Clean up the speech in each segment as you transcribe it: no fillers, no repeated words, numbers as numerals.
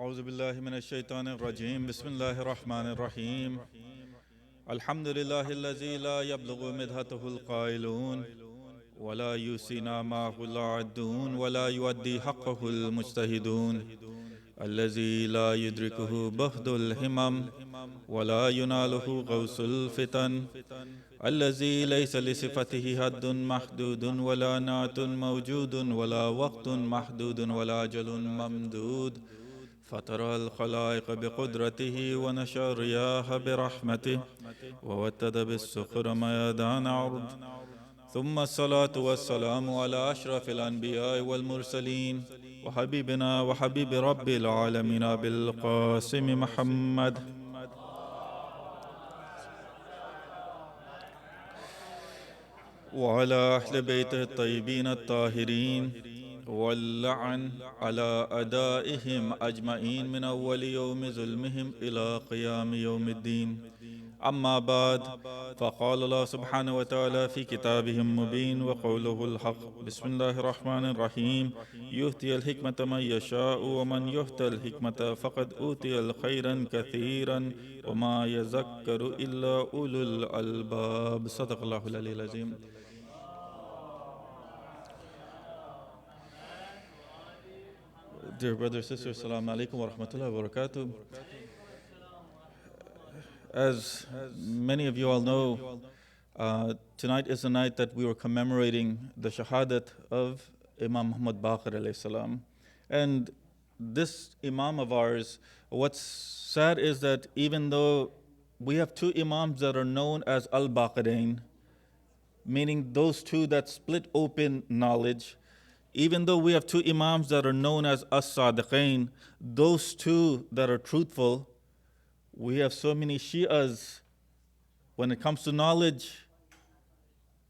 أعوذ بالله من الشيطان الرجيم بسم الله الرحمن الرحيم الحمد لله الذي لا يبلغ مدحته القائلون ولا يوصينا معه العادون ولا يؤدي حقه المجتهدون الذي لا يدركه بهد الهمم ولا يناله غوث الفتن الذي ليس لصفته حد محدود ولا نعت موجود ولا وقت محدود ولا أجل ممدود فترى الخلائق بقدرته ونشر الرياح برحمته ووتد بالسخر ميادان عرض ثم الصلاة والسلام على أشرف الأنبياء والمرسلين وحبيبنا وحبيب رب العالمين بالقاسم محمد وعلى أهل بيته الطيبين الطاهرين واللعن على أدائهم أجمعين من أول يوم ظلمهم إلى قيام يوم الدين أما بعد فقال الله سبحانه وتعالى في كتابه المبين وقوله الحق بسم الله الرحمن الرحيم يؤتي الحكمة من يشاء ومن يؤتى الحكمة فقد أوتي خيرا كثيرا وما يذكر إلا أولو الألباب صدق الله العلي العظيم. Dear brothers and sisters, Assalamu alaikum wa rahmatullahi wa barakatuh. As many of you all know, tonight is the night that we were commemorating the shahadat of Imam Muhammad Baqir alayhi salam. And this Imam of ours, what's sad is that even though we have two Imams that are known as Al-Baqirain, meaning those two that split open knowledge, even though we have two Imams that are known as As-Sadiqain, those two that are truthful, we have so many Shi'as. When it comes to knowledge,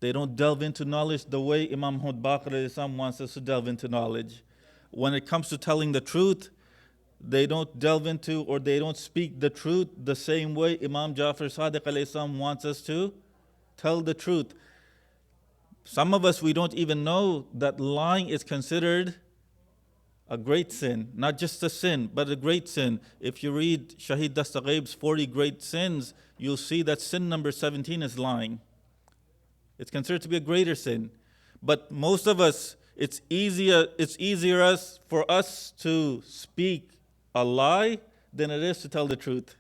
they don't delve into knowledge the way Imam Muhammad Baqir wants us to delve into knowledge. When it comes to telling the truth, they don't delve into or they don't speak the truth the same way Imam Jafar Sadiq wants us to tell the truth. Some of us, we don't even know that lying is considered a great sin. Not just a sin, but a great sin. If you read Shahid Dastaghaib's 40 great sins, you'll see that sin number 17 is lying. It's considered to be a greater sin. But most of us, it's easier for us to speak a lie than it is to tell the truth.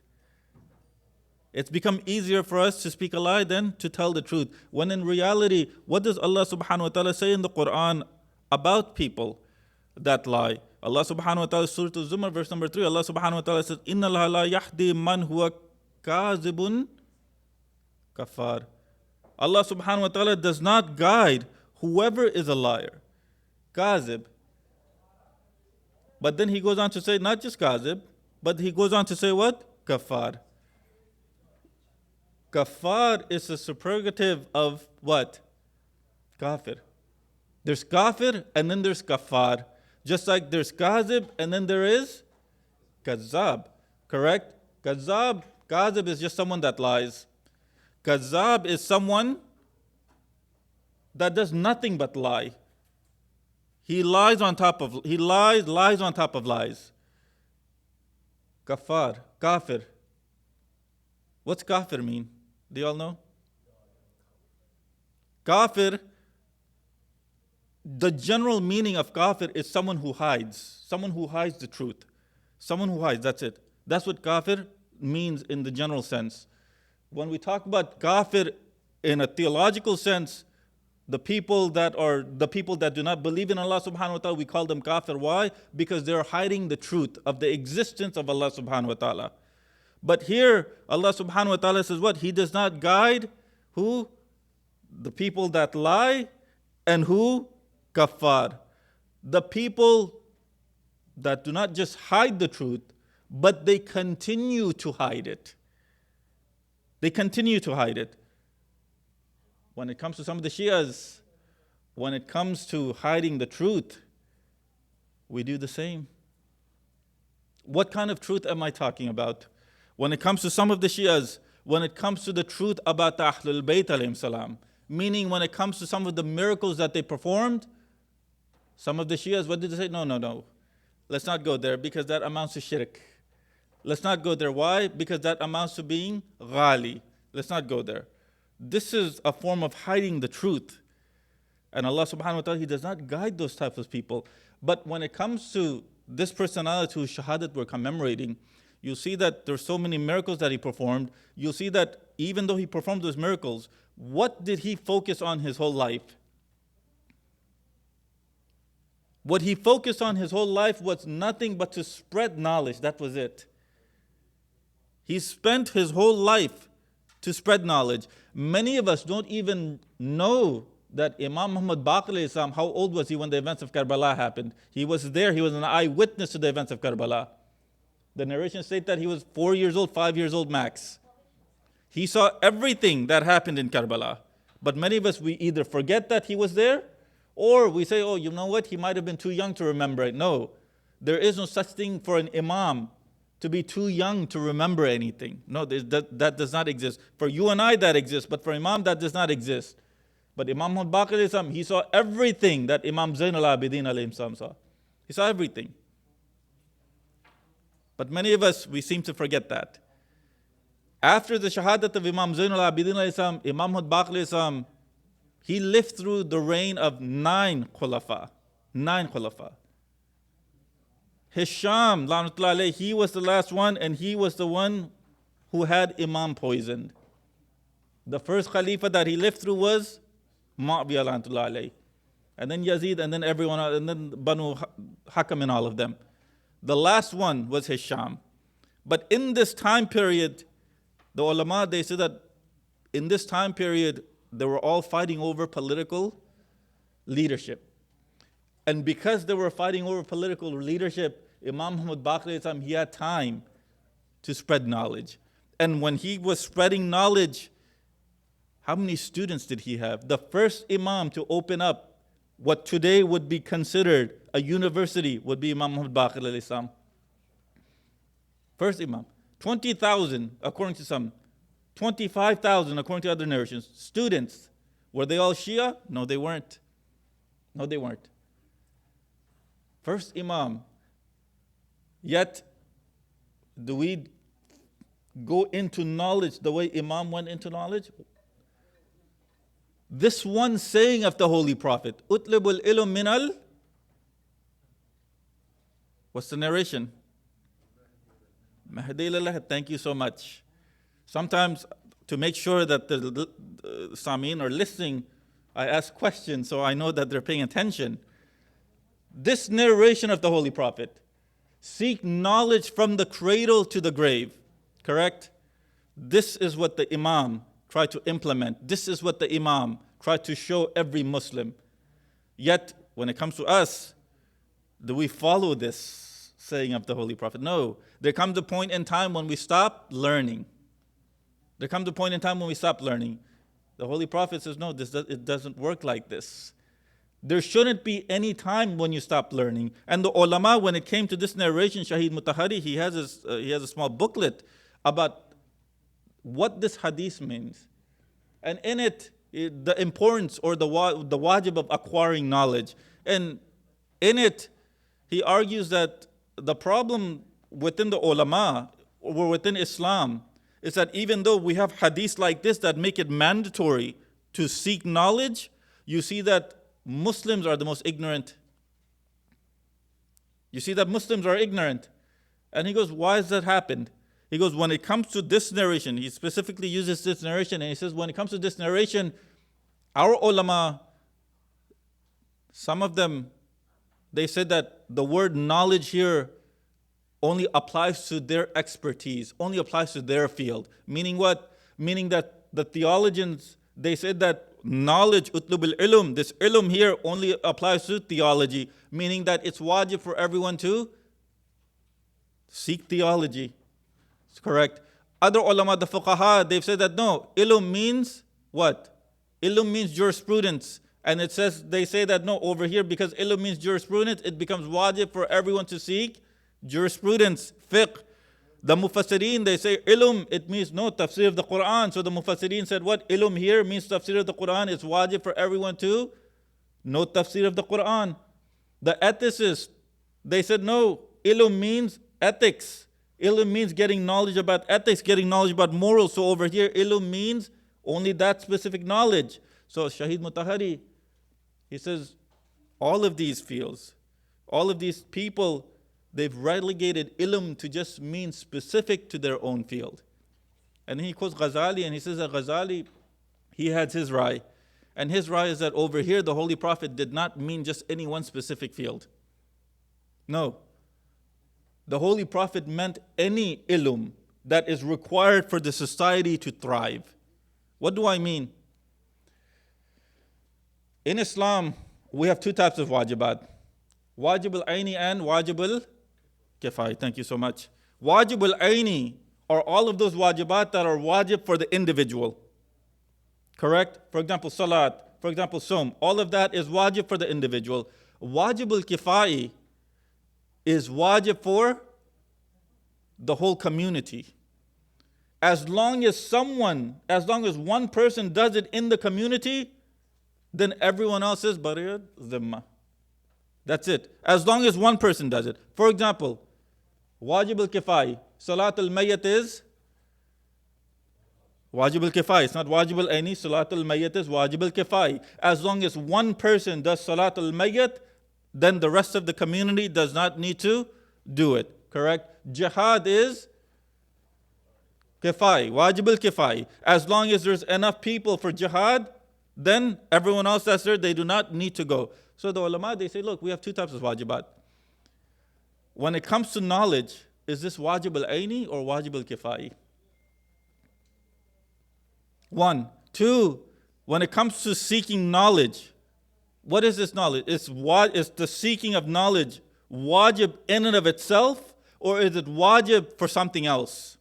It's become easier for us to speak a lie than to tell the truth. When in reality, what does Allah subhanahu wa ta'ala say in the Quran about people that lie? Allah subhanahu wa ta'ala, Surah Al-Zumar, verse number 3, Allah subhanahu wa ta'ala says, إِنَّ اللَّهَ لَا يَحْدِي مَنْ هُوَ كَاذِبٌ كَفَّارٌ. Allah subhanahu wa ta'ala does not guide whoever is a liar. Kazib. But then he goes on to say, not just Kazib, but he goes on to say what? Kafar. Kafar is a superlative of what? Kafir. There's kafir and then there's kafar. Just like there's kazib and then there is kazab. Correct? Kazib is just someone that lies. Kazab is someone that does nothing but lie. He lies on top of lies. Kafir. What's kafir mean? Do you all know? Kafir, the general meaning of kafir is someone who hides the truth. Someone who hides, that's it. That's what kafir means in the general sense. When we talk about kafir in a theological sense, the people that do not believe in Allah subhanahu wa ta'ala, we call them kafir. Why? Because they're hiding the truth of the existence of Allah subhanahu wa ta'ala. But here, Allah subhanahu wa ta'ala says what? He does not guide who? The people that lie and who? Kafar. The people that do not just hide the truth, but they continue to hide it. They continue to hide it. When it comes to some of the Shias, when it comes to hiding the truth, we do the same. What kind of truth am I talking about? When it comes to some of the Shias, when it comes to the truth about the Ahlul Bayt alayhim salam, meaning when it comes to some of the miracles that they performed, some of the Shias, what did they say? No. Let's not go there because that amounts to shirk. Let's not go there. Why? Because that amounts to being ghali. Let's not go there. This is a form of hiding the truth. And Allah subhanahu wa ta'ala, He does not guide those types of people. But when it comes to this personality whose shahadat we're commemorating, you'll see that there's so many miracles that he performed. You'll see that even though he performed those miracles, what did he focus on his whole life? What he focused on his whole life was nothing but to spread knowledge. That was it. He spent his whole life to spread knowledge. Many of us don't even know that Imam Muhammad Baqir, how old was he when the events of Karbala happened? He was there, he was an eyewitness to the events of Karbala. The narration states that he was 4 years old, 5 years old max. He saw everything that happened in Karbala. But many of us, we either forget that he was there, or we say, oh, you know what, he might have been too young to remember it. No, there is no such thing for an imam to be too young to remember anything. No, that does not exist. For you and I, that exists, but for imam, that does not exist. But Imam Muhammad Baqir, he saw everything that Imam Zain al-Abidin alayhi salam saw. He saw everything. But many of us, we seem to forget that. After the shahadat of Imam Zain al-Abidin alayhi salam, Imam Muhammad Baqir, he lived through the reign of 9 khulafa. 9 khulafa. Hisham, la'natullah alayhi, he was the last one, and he was the one who had Imam poisoned. The first khalifa that he lived through was Muawiyah, la'natullah alayhi. And then Yazid, and then everyone else, and then Banu Hakam and all of them. The last one was Hisham. But in this time period, the ulama, they say that in this time period, they were all fighting over political leadership. And because they were fighting over political leadership, Imam Muhammad Baqir, he had time to spread knowledge. And when he was spreading knowledge, how many students did he have? The first imam to open up what today would be considered a university would be Imam Muhammad Baqir. First imam. 20,000 according to some. 25,000 according to other narrations. Students. Were they all Shia? No, they weren't. No, they weren't. First imam. Yet, do we go into knowledge the way Imam went into knowledge? This one saying of the Holy Prophet, Utlibul ilm minal. What's the narration? Mahdi ilallah. Thank you so much. Sometimes, to make sure that the Samin are listening, I ask questions so I know that they're paying attention. This narration of the Holy Prophet, seek knowledge from the cradle to the grave, correct? This is what the Imam tried to implement. This is what the Imam tried to show every Muslim. Yet, when it comes to us, do we follow this saying of the Holy Prophet? No. There comes a point in time when we stop learning. There comes a point in time when we stop learning. The Holy Prophet says, no, it doesn't work like this. There shouldn't be any time when you stop learning. And the ulama, when it came to this narration, Shaheed Mutahari, he has a small booklet about what this hadith means. And in it, the importance or the wajib of acquiring knowledge. And in it, he argues that the problem within the ulama or within Islam is that even though we have hadiths like this that make it mandatory to seek knowledge, you see that Muslims are the most ignorant. You see that Muslims are ignorant. And he goes, why has that happened? He goes, when it comes to this narration, he specifically uses this narration, and he says, when it comes to this narration, our ulama, some of them, they said that the word knowledge here only applies to their expertise, only applies to their field. Meaning what? Meaning that the theologians, they said that knowledge, utlubul ilm, this ilm here only applies to theology, meaning that it's wajib for everyone to seek theology. It's correct. Other ulama, the fuqaha, they've said that no, ilm means what? Ilm means jurisprudence. And it says, they say that no, over here, because ilm means jurisprudence, it becomes wajib for everyone to seek jurisprudence, fiqh. The mufassirin, they say ilm, it means no, tafsir of the Quran. So the mufassirin said what? Ilm here means tafsir of the Quran. It's wajib for everyone to know tafsir of the Quran. The ethicists, They said, no, ilm means ethics. Ilm means getting knowledge about ethics, getting knowledge about morals. So over here, ilm means only that specific knowledge. So Shahid Mutahari, he says, all of these fields, all of these people, they've relegated ilm to just mean specific to their own field. And he quotes Ghazali, and he says that Ghazali, he had his rai. And his rai is that over here, the Holy Prophet did not mean just any one specific field. No. The Holy Prophet meant any ilm that is required for the society to thrive. What do I mean? In Islam, we have two types of wajibat. Wajib al-aini and wajib al-kifai. Thank you so much. Wajib al-aini are all of those wajibat that are wajib for the individual. Correct? For example, salat, for example, som. All of that is wajib for the individual. Wajib al-kifai is wajib for the whole community. As long as one person does it in the community, then everyone else is bariyat zimma. That's it. As long as one person does it. For example, wajib al-kifai, salat al-mayyat is wajib al-kifai. It's not wajib al-aini, salat al-mayyat is wajib al-kifai. As long as one person does salat al-mayyat, then the rest of the community does not need to do it. Correct? Jihad is kifai, wajib al-kifai. As long as there's enough people for jihad, then everyone else that's there, they do not need to go. So the ulama, they say, look, we have two types of wajibat. When it comes to knowledge, is this wajib al-aini or wajib al-kifai? One. Two, when it comes to seeking knowledge, what is this knowledge? Is the seeking of knowledge wajib in and of itself, or is it wajib for something else?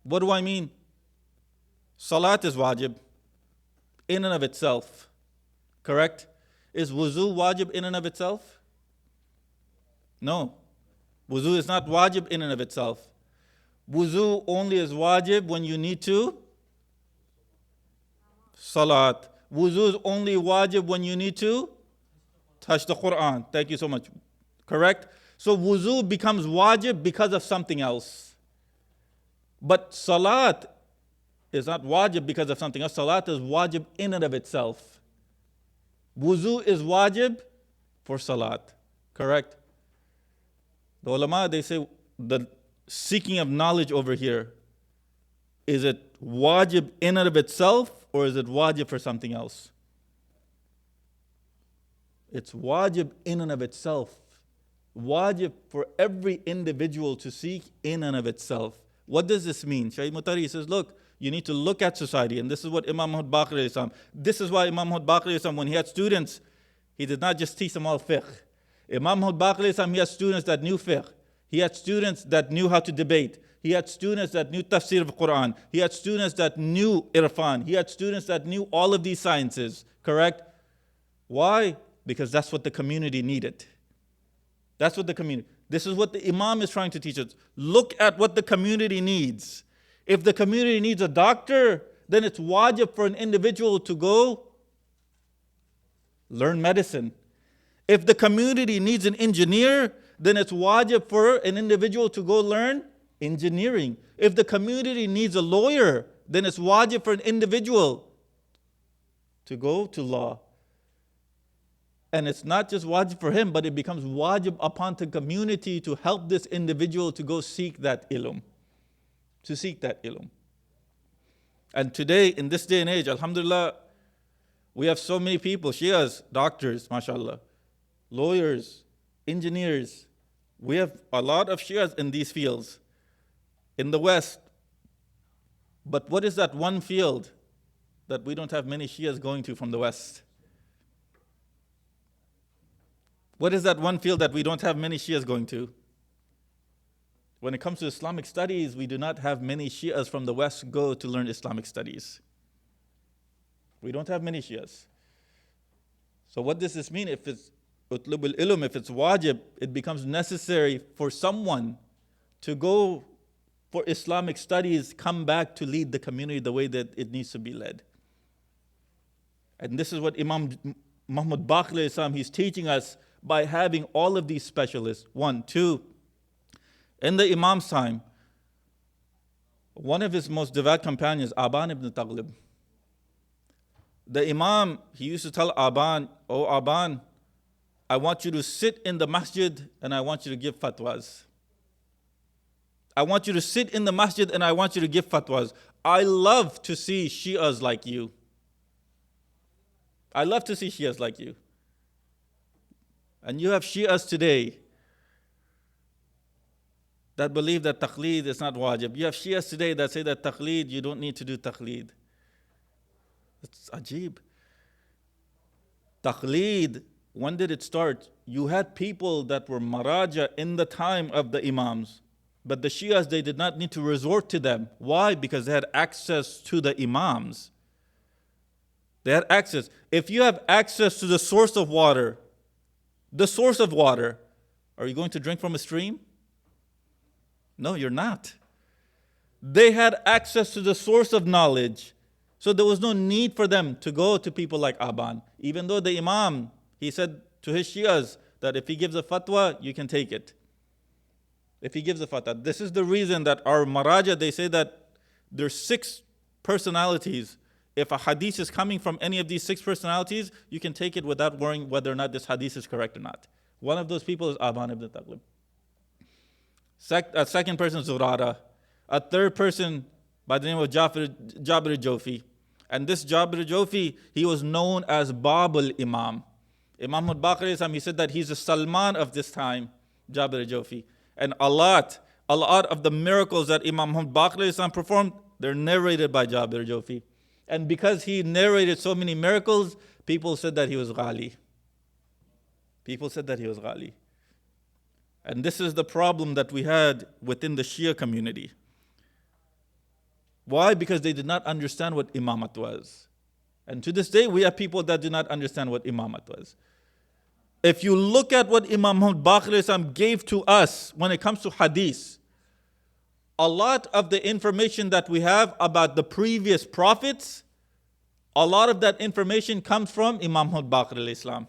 What do I mean? Salat is wajib in and of itself. Correct? Is wuzu wajib in and of itself? No. Wuzu is not wajib in and of itself. Wuzu only is wajib when you need to salat. Wuzu is only wajib when you need to touch the Quran. Thank you so much. Correct? So wuzu becomes wajib because of something else. But salat is not wajib because of something else. Salat is wajib in and of itself. Wuzu is wajib for salat. Correct? The ulama, they say the seeking of knowledge over here, is it wajib in and of itself, or is it wajib for something else? It's wajib in and of itself. Wajib for every individual to seek in and of itself. What does this mean? Shaykh Mutari says, look, you need to look at society. And this is what Imam Muhammad Baqir, this is why Imam Muhammad Baqir, when he had students, he did not just teach them all fiqh. Imam Muhammad Baqir, he had students that knew fiqh. He had students that knew how to debate. He had students that knew tafsir of Quran. He had students that knew irfan. He had students that knew all of these sciences. Correct? Why? Because that's what the community needed. That's what the community. This is what the Imam is trying to teach us. Look at what the community needs. If the community needs a doctor, then it's wajib for an individual to go learn medicine. If the community needs an engineer, then it's wajib for an individual to go learn engineering. If the community needs a lawyer, then it's wajib for an individual to go to law. And it's not just wajib for him, but it becomes wajib upon the community to help this individual to go seek that ilm. To seek that ilm. And today, in this day and age, alhamdulillah, we have so many people, Shias, doctors, mashallah, lawyers, engineers. We have a lot of Shias in these fields, in the West. But what is that one field that we don't have many Shias going to from the West? What is that one field that we don't have many Shias going to? When it comes to Islamic studies, we do not have many Shias from the West go to learn Islamic studies. We don't have many Shias. So what does this mean? If it's utlubul ilm, if it's wajib, it becomes necessary for someone to go for Islamic studies, come back to lead the community the way that it needs to be led. And this is what Imam Muhammad Baqir, he's teaching us. by having all of these specialists. One, two, in the Imam's time, one of his most devout companions, Aban ibn Taghlib, the Imam, he used to tell Aban, "Oh Aban, I want you to sit in the masjid and I want you to give fatwas. I want you to sit in the masjid and I want you to give fatwas. I love to see Shias like you. I love to see Shias like you." And you have Shias today that believe that taqleed is not wajib. You have Shias today that say that taqleed, you don't need to do taqleed. It's ajib. Taqleed, when did it start? You had people that were maraja in the time of the Imams. But the Shias, they did not need to resort to them. Why? Because they had access to the Imams. They had access. If you have access to the source of water, are you going to drink from a stream? No, you're not. They had access to the source of knowledge. So there was no need for them to go to people like Aban. Even though the Imam, he said to his Shias that if he gives a fatwa, you can take it. If he gives a fatwa. This is the reason that our Maraja, they say that there's 6 personalities. If a hadith is coming from any of these 6 personalities, you can take it without worrying whether or not this hadith is correct or not. One of those people is Aban ibn Taghlib. A second person is Zurara. A third person by the name of Jabir Jofi. And this Jabir Jofi, he was known as Babul Imam. Imam Baqir, he said that he's the Salman of this time, Jabir Jofi. And a lot of the miracles that Imam Baqir performed, they're narrated by Jabir Jofi. And because he narrated so many miracles, people said that he was ghali. People said that he was ghali. And this is the problem that we had within the Shia community. Why? Because they did not understand what imamat was. And to this day, we have people that do not understand what imamat was. If you look at what Imam Baqir gave to us when it comes to hadith, a lot of the information that we have about the previous prophets, a lot of that information comes from Imam Baqir Islam.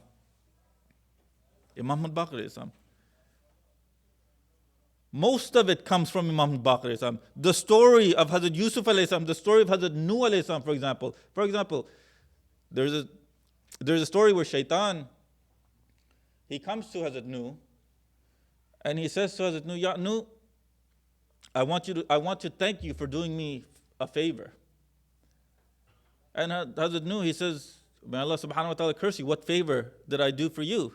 Imam Baqir Islam. Most of it comes from Imam Baqir Islam. The story of Hazrat Yusuf alayhi salam, the story of Hazrat Nuh alayhi salam, for example. There's a story where Shaitan, he comes to Hazrat Nuh and he says to Hazrat Nuh, "Ya Nuh, I want to thank you for doing me a favor." And Hazrat Nuh, he says, "May Allah subhanahu wa ta'ala curse you, what favor did I do for you?"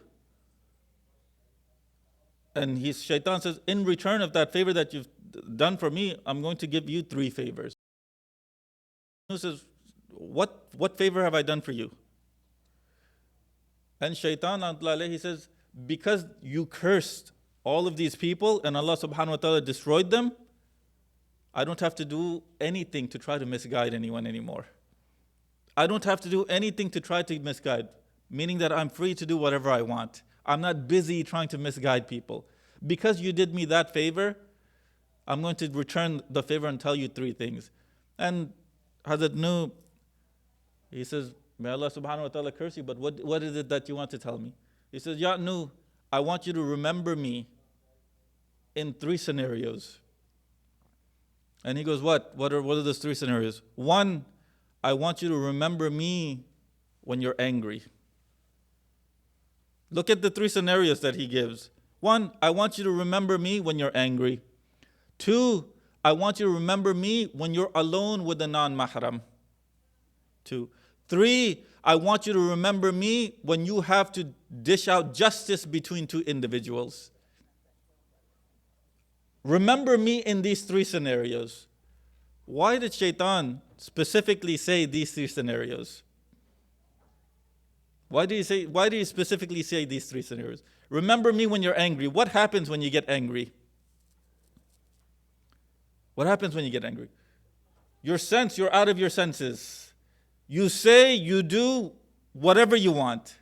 And Shaitan says, "In return of that favor that you've done for me, I'm going to give you 3 favors." He says, what favor have I done for you? And Shaitan, he says, "Because you cursed all of these people and Allah subhanahu wa ta'ala destroyed them, I don't have to do anything to try to misguide anyone anymore. I don't have to do anything to try to misguide, meaning that I'm free to do whatever I want. I'm not busy trying to misguide people. Because you did me that favor, I'm going to return the favor and tell you 3 things." And Hazrat Nuh, he says, "May Allah subhanahu wa ta'ala curse you, but what is it that you want to tell me?" He says, "Ya Nuh, I want you to remember me in 3 scenarios." And he goes, what are those 3 scenarios? 1, I want you to remember me when you're angry. Look at the 3 scenarios that he gives. 1, I want you to remember me when you're angry. 2, I want you to remember me when you're alone with a non-mahram. 2. 3, I want you to remember me when you have to dish out justice between 2 individuals. Remember me in these 3 scenarios. Why did Shaitan specifically say these 3 scenarios? Why do you specifically say these 3 scenarios? Remember me when you're angry. What happens when you get angry? What happens when you get angry? You're out of your senses. You say, you do whatever you want.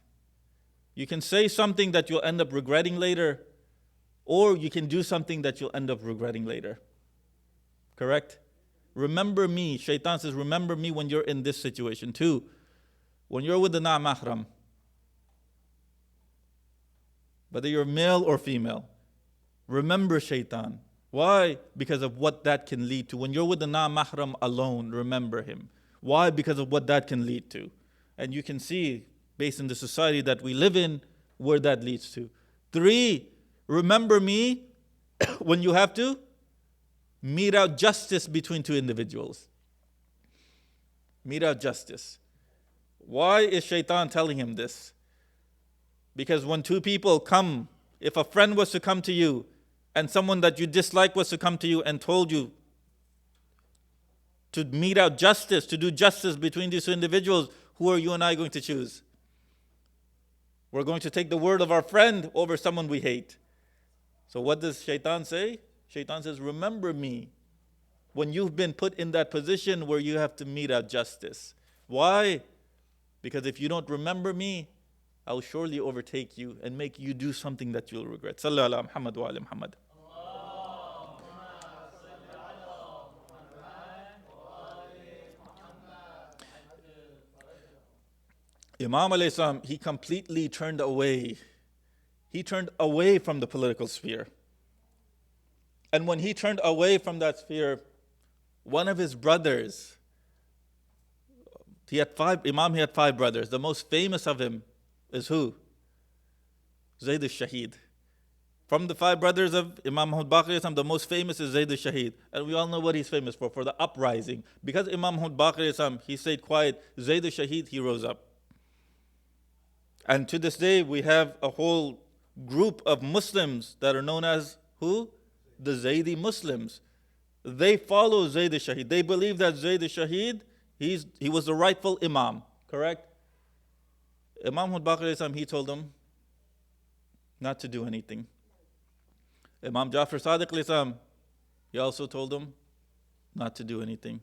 You can say something that you'll end up regretting later, or you can do something that you'll end up regretting later. Correct? Remember me. Shaitan says, remember me when you're in this situation. 2, when you're with the na-mahram. whether you're male or female. Remember shaitan. Why? Because of what that can lead to. When you're with the na-mahram alone, remember him. Why? Because of what that can lead to. And you can see, based on the society that we live in, where that leads to. 3, remember me when you have to mete out justice between two individuals. Mete out justice. Why is shaitan telling him this? Because when two people come, if a friend was to come to you and someone that you dislike was to come to you and told you to mete out justice, to do justice between these two individuals, who are you and I going to choose? We're going to take the word of our friend over someone we hate. So what does shaitan say? Shaitan says, remember me when you've been put in that position where you have to mete out justice. Why? Because if you don't remember me, I'll surely overtake you and make you do something that you'll regret. Sallallahu ala Muhammad wa ala Muhammad. Imam alayhi salam, he completely turned away. He turned away from the political sphere. And when he turned away from that sphere, one of his brothers, he had five brothers. The most famous of him is who? Zayd al-Shahid. From the 5 brothers of Imam Muhammad Baqir, the most famous is Zayd al-Shahid. And we all know what he's famous for the uprising. Because Imam Muhammad Baqir, he stayed quiet, Zayd al-Shahid, he rose up. And to this day, we have a whole group of Muslims that are known as who? The Zaydi Muslims. They follow Zayd al-Shahid. They believe that Zayd al-Shahid, he was the rightful Imam. Correct? Imam Muhammad Baqir, he told them not to do anything. Imam Jafar Sadiq, he also told them not to do anything.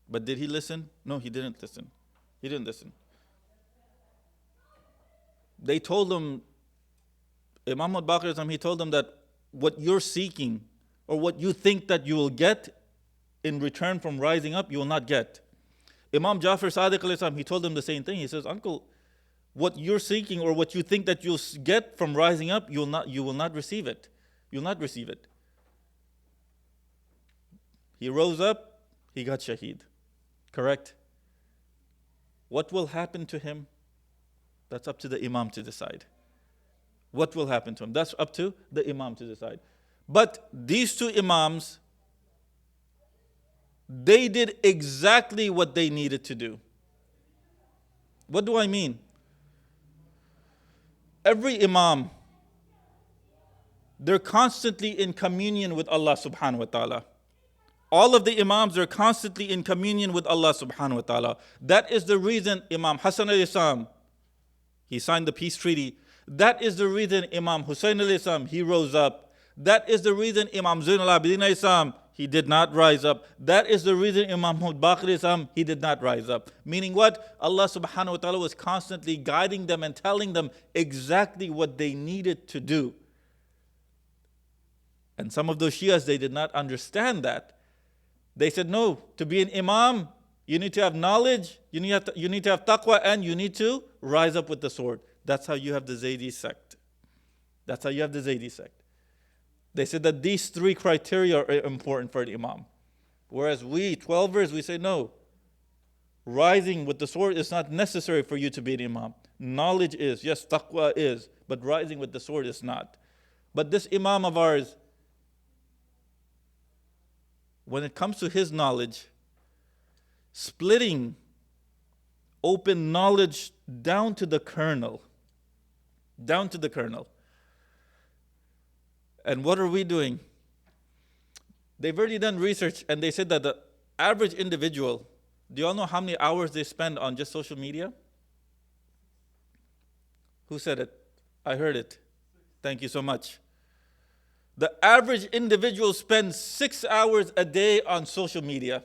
But did he listen? No, he didn't listen. He didn't listen. They told him, Imam Muhammad Baqir, he told them that what you're seeking or what you think that you will get in return from rising up, you will not get. Imam Jafar Sadiq, he told them the same thing. He says, uncle, what you're seeking or what you think that you'll get from rising up, you will not receive it. You'll not receive it. He rose up, he got shaheed. Correct? What will happen to him? That's up to the Imam to decide. What will happen to him? That's up to the Imam to decide. But these 2 Imams, they did exactly what they needed to do. What do I mean? Every Imam, they're constantly in communion with Allah subhanahu wa ta'ala. All of the Imams are constantly in communion with Allah subhanahu wa ta'ala. That is the reason Imam Hassan alayhi salam, he signed the peace treaty. That is the reason Imam Hussein alayhi salam, he rose up. That is the reason Imam Zain al-Abidin alayhi salam, he did not rise up. That is the reason Imam Muhammad Baqir alayhi salam, he did not rise up. Meaning what? Allah subhanahu wa ta'ala was constantly guiding them and telling them exactly what they needed to do. And some of those Shias, they did not understand that. They said, no, to be an Imam, you need to have knowledge, you need to have taqwa, and you need to rise up with the sword. That's how you have the Zaydi sect. That's how you have the Zaydi sect. They said that these 3 criteria are important for an Imam. Whereas we, 12ers, we say, no. Rising with the sword is not necessary for you to be an Imam. Knowledge is, yes, taqwa is, but rising with the sword is not. But this Imam of ours, when it comes to his knowledge, splitting open knowledge down to the kernel. Down to the kernel. And what are we doing? They've already done research and they said that the average individual, do you all know how many hours they spend on just social media? Who said it? I heard it. Thank you so much. The average individual spends 6 hours a day on social media.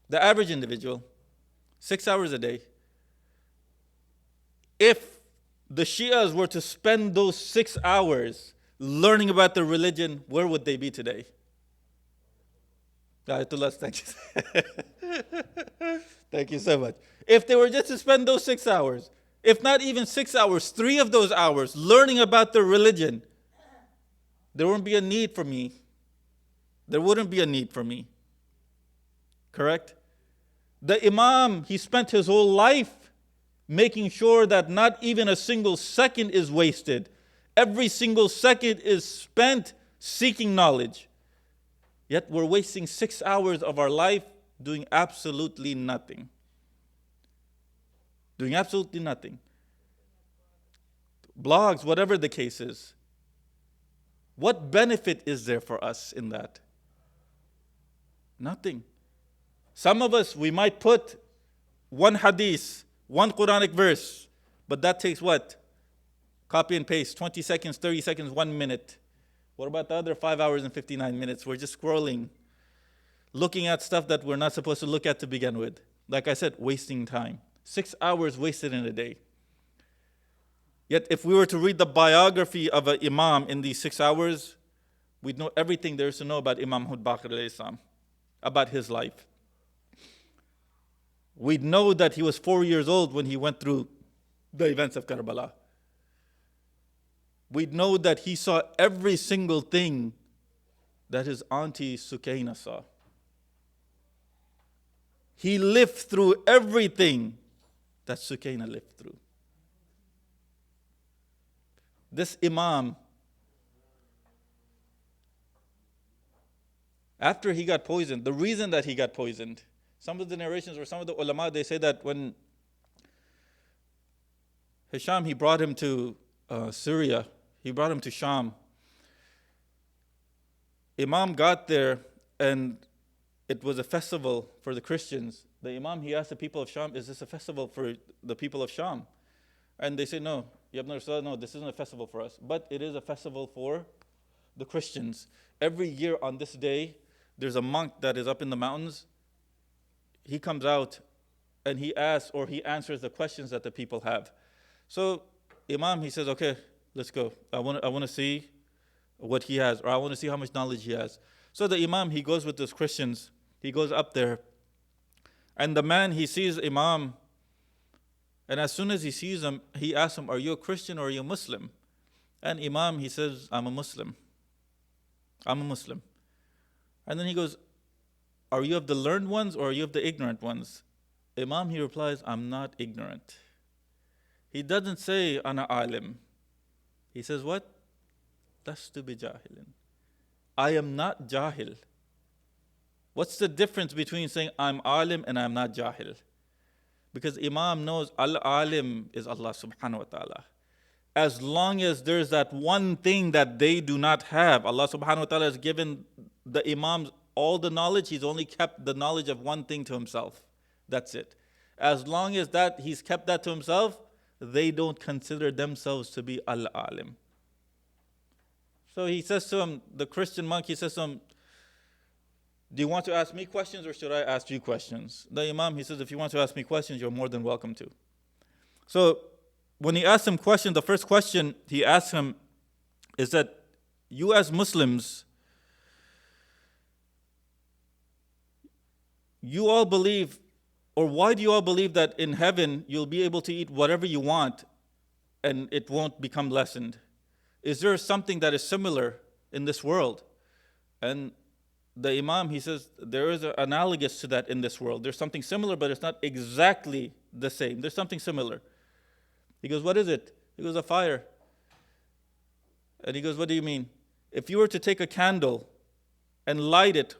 The average individual, 6 hours a day. If the Shias were to spend those 6 hours learning about their religion, where would they be today? Ayatollah, thank you. Thank you so much. If they were just to spend those 6 hours, if not even 6 hours, 3 of those hours, learning about their religion, there wouldn't be a need for me. There wouldn't be a need for me. Correct? The Imam, he spent his whole life making sure that not even a single second is wasted. Every single second is spent seeking knowledge. Yet we're wasting 6 hours of our life doing absolutely nothing. Doing absolutely nothing. Blogs, whatever the case is. What benefit is there for us in that? Nothing. Some of us, we might put one hadith, one Quranic verse, but that takes what? Copy and paste, 20 seconds, 30 seconds, 1 minute. What about the other 5 hours and 59 minutes? We're just scrolling, looking at stuff that we're not supposed to look at to begin with. Like I said, wasting time. 6 hours wasted in a day. Yet if we were to read the biography of an Imam in these 6 hours, we'd know everything there is to know about Imam Muhammad Baqir alayhi salam, about his life. We'd know that he was 4 years old when he went through the events of Karbala. We'd know that he saw every single thing that his auntie Sukaina saw. He lived through everything that Sukaina lived through. This Imam, after he got poisoned, the reason that he got poisoned, some of the narrations or some of the ulama, they say that when Hisham, he brought him to Syria, he brought him to Sham. Imam got there and it was a festival for the Christians. The Imam, he asked the people of Sham, is this a festival for the people of Sham? And they said, no, no, this isn't a festival for us, but it is a festival for the Christians. Every year on this day, there's a monk that is up in the mountains. He comes out and he asks or he answers the questions that the people have. So Imam, he says, okay, let's go. I want to see what he has, or I want to see how much knowledge he has. So the Imam, he goes with those Christians. He goes up there. And the man, he sees Imam. And as soon as he sees him, he asks him, are you a Christian or are you a Muslim? And Imam, he says, I'm a Muslim. I'm a Muslim. And then he goes, are you of the learned ones or are you of the ignorant ones? Imam, he replies, I'm not ignorant. He doesn't say, Ana alim. He says what? Lastu bi jahilin. I am not jahil. What's the difference between saying I'm alim and I'm not jahil? Because Imam knows al-alim is Allah subhanahu wa ta'ala. As long as there's that one thing that they do not have, Allah subhanahu wa ta'ala has given the Imams all the knowledge, He's only kept the knowledge of one thing to Himself. That's it. As long as that He's kept that to Himself, they don't consider themselves to be al-alim. So he says to him, the Christian monk, he says to him, do you want to ask me questions or should I ask you questions? The Imam, he says, if you want to ask me questions, you're more than welcome to. So when he asked him questions, the first question he asked him is that you as Muslims, you all believe, or why do you all believe that in heaven you'll be able to eat whatever you want and it won't become lessened? Is there something that is similar in this world? And the Imam, he says, there is an analogous to that in this world. There's something similar, but it's not exactly the same. There's something similar. He goes, what is it? He goes, a fire. And he goes, what do you mean? If you were to take a candle and light it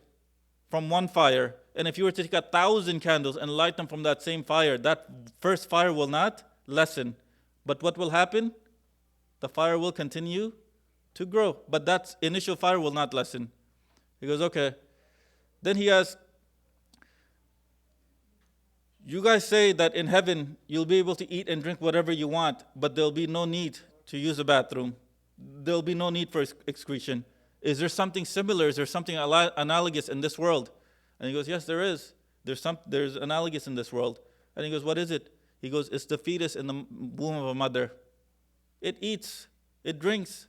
from one fire, and if you were to take 1,000 candles and light them from that same fire, that first fire will not lessen. But what will happen? The fire will continue to grow. But that initial fire will not lessen. He goes, okay. Then he asks, you guys say that in heaven you'll be able to eat and drink whatever you want, but there'll be no need to use a bathroom. There'll be no need for excretion. Is there something similar? Is there something analogous in this world? And he goes, yes, there is. There's analogous in this world. And he goes, what is it? He goes, it's the fetus in the womb of a mother. It eats, it drinks,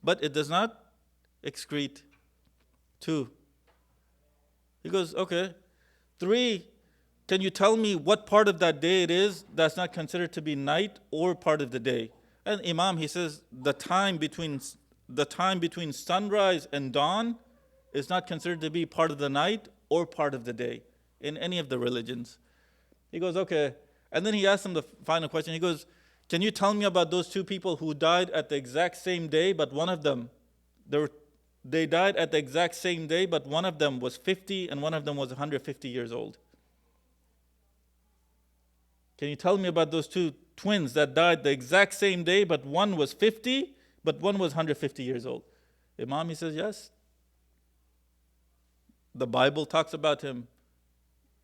but it does not excrete. 2. He goes, okay. 3, can you tell me what part of that day it is that's not considered to be night or part of the day? And Imam, he says, the time between sunrise and dawn is not considered to be part of the night or part of the day in any of the religions. He goes, okay. And then he asks him the final question. He goes, can you tell me about those two people who died at the exact same day, but one of them, they died at the exact same day, but one of them was 50 and one of them was 150 years old. Can you tell me about those two twins that died the exact same day, but one was 50, but one was 150 years old? Imam, he says, yes. The Bible talks about him.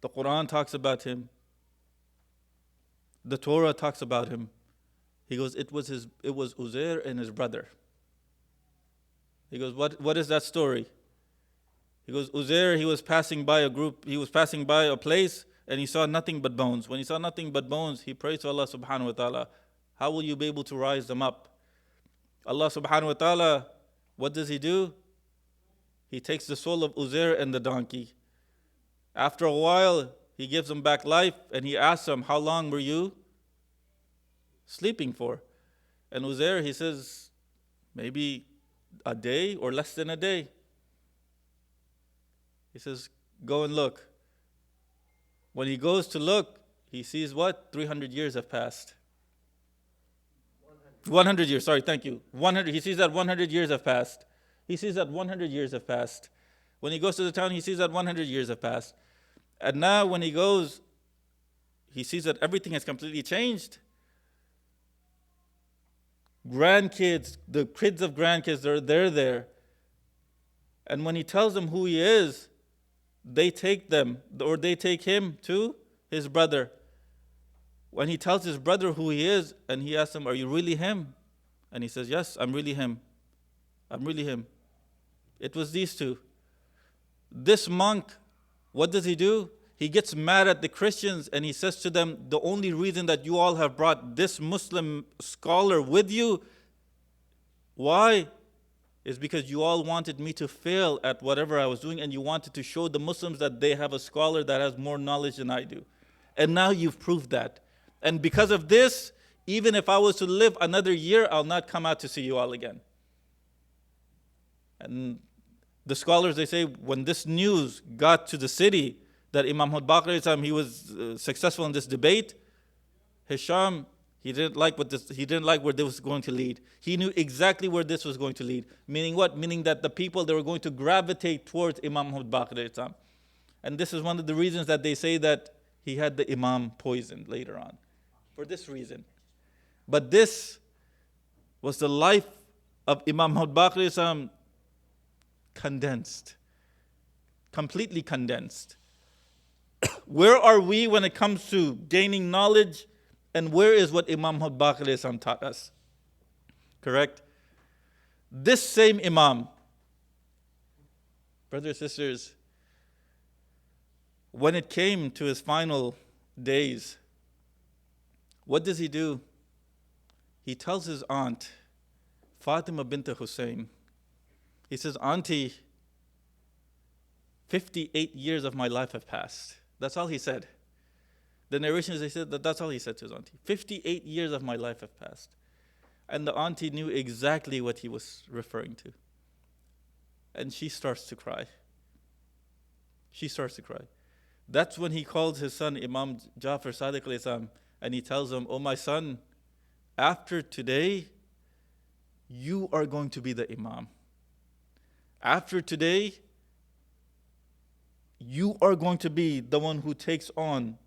The Quran talks about him. The Torah talks about him. He goes, it was Uzair and his brother. He goes, what is that story? He goes, Uzair, he was passing by a place, and he saw nothing but bones. When he saw nothing but bones, he prayed to Allah subhanahu wa ta'ala, how will you be able to rise them up? Allah subhanahu wa ta'ala, what does he do? He takes the soul of Uzair and the donkey. After a while, he gives them back life, and he asks them, how long were you sleeping for? And Uzair, he says, maybe a day or less than a day. He says, go and look. When he goes to look, he sees what? 300 years have passed. 100 years, sorry, thank you. 100. He sees that 100 years have passed. He sees that 100 years have passed. When he goes to the town, he sees that 100 years have passed. And now when he goes, he sees that everything has completely changed. Grandkids, the kids of grandkids, they're there. And when he tells them who he is, they take him to his brother. When he tells his brother who he is, and he asks him, are you really him? And he says, yes, I'm really him. I'm really him. It was these two. This monk, what does he do? He gets mad at the Christians and he says to them, the only reason that you all have brought this Muslim scholar with you, why? Is because you all wanted me to fail at whatever I was doing, and you wanted to show the Muslims that they have a scholar that has more knowledge than I do. And now you've proved that. And because of this, even if I was to live another year, I'll not come out to see you all again. And the scholars, they say, when this news got to the city that Imam Baqir, he was successful in this debate, Hisham, he didn't like where this was going to lead. He knew exactly where this was going to lead. Meaning what? Meaning that the people, they were going to gravitate towards Imam Baqir. And this is one of the reasons that they say that he had the Imam poisoned later on. For this reason. But this was the life of Imam Baqir condensed. Completely condensed. Where are we when it comes to gaining knowledge? And where is what Imam Baqir taught us? Correct? This same Imam, brothers and sisters, when it came to his final days, what does he do? He tells his aunt, Fatima bint Hussein, he says, Auntie, 58 years of my life have passed. That's all he said. The narrations, they said that's all he said to his auntie. 58 years of my life have passed. And the auntie knew exactly what he was referring to. And she starts to cry. She starts to cry. That's when he calls his son, Imam Jafar Sadiq alayhi salam, and he tells him, oh my son, after today, you are going to be the Imam. After today, you are going to be the one who takes on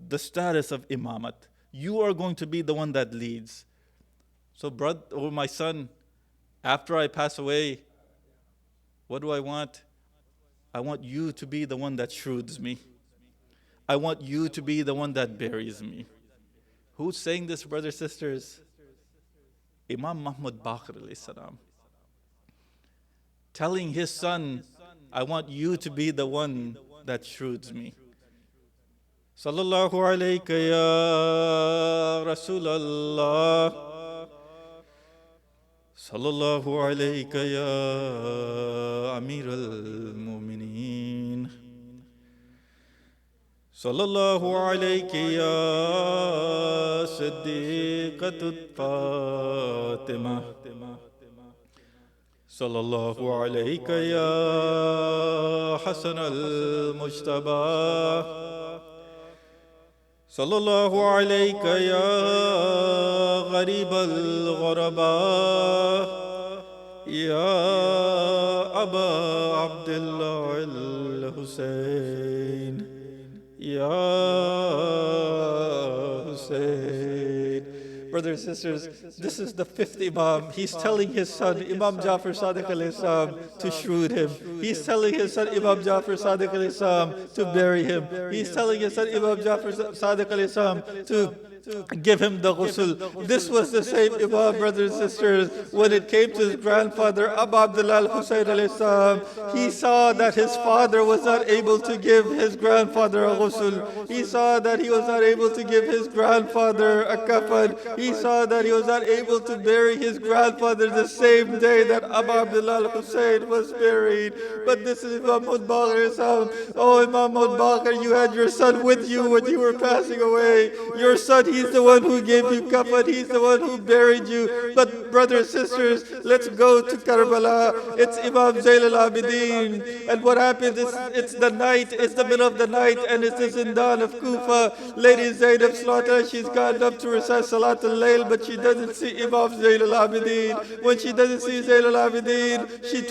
the status of imamat. You are going to be the one that leads. So, brother, or my son, after I pass away, what do I want? I want you to be the one that shrewds me. I want you to be the one that buries me. Who's saying this, brothers, sisters? Imam Muhammad Baqir alayhi salam. Telling his son, I want you to be the one that shrewds me. Sallallahu alayka ya Rasulallah. Sallallahu alayka ya Amir al-Mu'mineen. sallallahu alayki ya siddiqatut Fatima, sallallahu alayka ya Hasan al-Mujtaba, sallallahu alayka ya Gharib al-Ghuraba, ya Aba Abdullah al-Hussein, ya Hussein. Brothers and sisters, this is the fifth Imam. He's telling his son, Imam Jafar Sadiq alayhi salam, to shroud him. He's telling his son, Imam Jafar Sadiq alayhi salam, to bury him. He's telling his son, Imam Jafar Sadiq alayhi salam, to give him the ghusl. This was the same Imam, brothers and sisters, when it came to his grandfather, Abu Abdullah al-Husayn alayhi salam. He saw that his father was not able to give his grandfather a ghusl. He saw that he was not able to give his grandfather a kafan. He saw that he was not able to bury his grandfather the same day that Abu Abdullah al-Husayn was buried. But this is Imam Baqir. Oh, Imam Baqir, you had your son with you when you were passing away. Your son, he's the one who gave you kafan. He's the one who buried you. But brothers and sisters, let's go to Karbala. It's Imam Zayn al-Abidin. And what happened is, it's the night, it's the middle of the night, and it's the Zindan of Kufa. Lady Zainab Slaughter, she's gotten up to recite Salat al-Layl, but she doesn't see Imam Zayn al-Abidin. When she doesn't see Zayn al-Abidin, she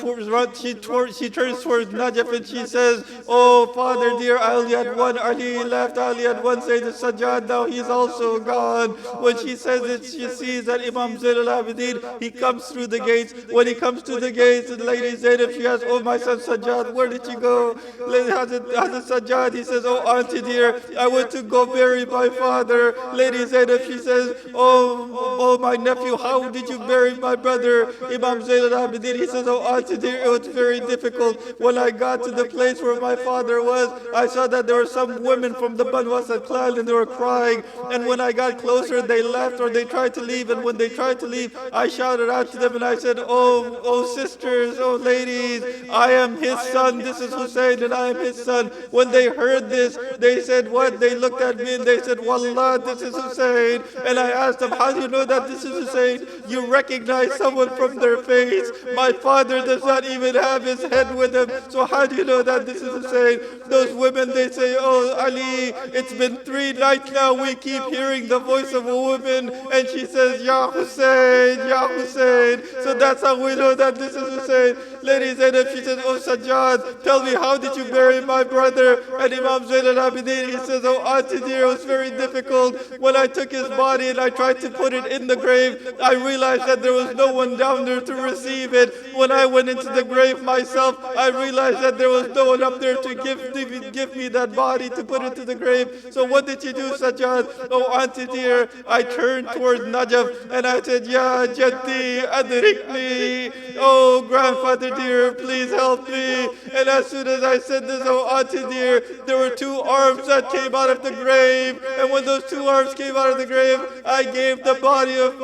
turns towards Najaf and she says, oh, Father dear, I only had one Ali left, I only had one Sayyid al-Sajjad, now he's also gone. When she says it, she sees that Imam Zayn al-Abidin, he comes through the gates. When he comes to the gates, the Lady Zainab, she asks, oh, my son Sajjad, where did you go? Hazrat Sajjad, he says, oh, auntie dear, I went to go bury my father. Lady Zainab, she says, oh, my nephew, how did you bury my brother? Imam Zayn al-Abidin, he says, oh, auntie dear, it was very difficult. When I got to the place where my father was, I saw that there were some women from the Banu Asad clan and they were crying. And when I got closer, they left or they tried to leave. And when they tried to leave, I shouted out to them and I said, oh sisters, oh ladies, I am his son. This is Hussein and I am his son. When they heard this, they said, what? They looked at me and they said, Wallah, this is Hussein. And I asked them, how do you know that this is Hussein? You recognize someone from their face. My father does not even have his head with him. So how do you know that this is Hussein? Those women, they say, oh Ali, it's been 3 nights now. We keep hearing the voice of a woman. And she says, Ya Hussein, Ya Hussein. So that's how we know that this is Hussein. Lady Zainab, she says, oh Sajjad, tell me, how did you bury my brother? And Imam Zayn al-Abidin, he says, oh auntie dear, it was very difficult. When I took his body and I tried to put it in the grave, I realized that there was no one down there to receive it. When I went into the grave myself, I realized that there was no one up there to give me that body to put into the grave. So what did you do, Sajjad? Oh auntie dear, I turned towards Najaf and I said, Ya Jaddi adrikni. Oh grandfather dear, please help me. And as soon as I said this, oh auntie dear, there were 2 arms that came out of the grave. And when those 2 arms came out of the grave, I gave the body of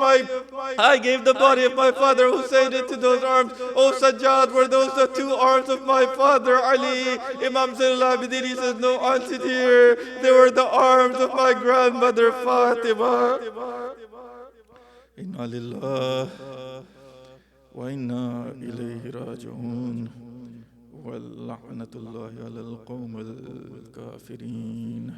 my father Hussein into those arms. Oh Sajjad, were those the 2 arms of my father Ali? Imam Zayn al-Abidin, he says, no auntie dear, they were the arms of my grandmother Fatima. Inna lillah wa inna ilayhi raji'un. Wa la'natullahi ala al-qawm al-kafirin.